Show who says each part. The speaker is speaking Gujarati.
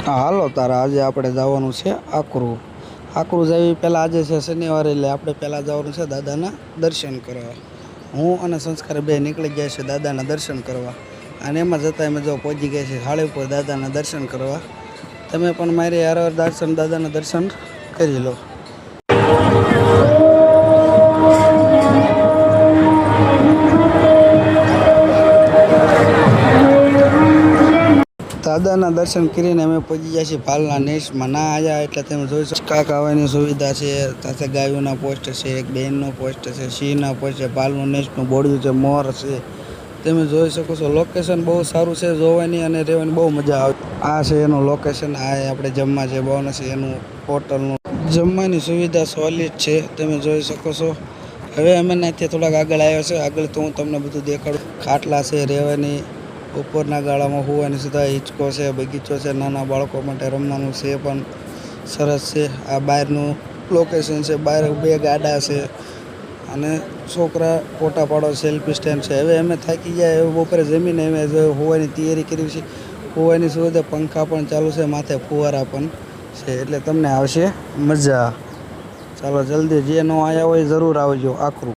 Speaker 1: હા હાલો તારા આજે આપણે જવાનું છે આકરું. આકરું જવી પહેલાં આજે છે શનિવારે, એટલે આપણે પહેલાં જવાનું છે દાદાના દર્શન કરવા. હું અને સંસ્કાર બે નીકળી ગયા છે દાદાના દર્શન કરવા, અને એમાં જતાં અમે જો પહોંચી ગયા છે હાળીપુર દાદાના દર્શન કરવા. તમે પણ મારી હારે દાદાના દર્શન કરી લો. દાદાના દર્શન કરીને અમે પહોંચી ગયા છીએ પાલના નેસમાં. ના આવ્યા એટલે તમે જોઈ શકો કાક આવવાની સુવિધા છે, સાથે ગાયોના પોસ્ટ છે, એક બહેનનો પોસ્ટ છે, સિંહના પોસ્ટ છે, પાલનું નેસનું બોર્ડ છે, મોર છે. તમે જોઈ શકો છો લોકેશન બહુ સારું છે, જોવાની અને રહેવાની બહુ મજા આવે. આ છે એનું લોકેશન. આ આપણે જમવા જે બોન છે એનું હોટલનું જમવાની સુવિધા સોલિડ છે, તમે જોઈ શકો છો. હવે અમે ત્યાંથી થોડાક આગળ આવ્યા છે. આગળ તો હું તમને બધું દેખાડું. ખાટલા છે રહેવાની, ઉપરના ગાળામાં હોવાની સુવિધા, હિંચકો છે, બગીચો છે, નાના બાળકો માટે રમવાનું છે એ પણ સરસ છે. આ બહારનું લોકેશન છે, બહાર બે ગાડા છે અને છોકરા ફોટા પાડો સેલ્ફી સ્ટેન્ડ છે. હવે અમે થાકી ગયા, હવે બપોરે જમીને અમે હોવાની તૈયારી કરી છે. હોવાની સુવિધા, પંખા પણ ચાલુ છે, માથે ફુવારા પણ છે, એટલે તમને આવશે મજા. ચાલો જલ્દી, જે ન આવ્યા હોય જરૂર આવજો આકરું.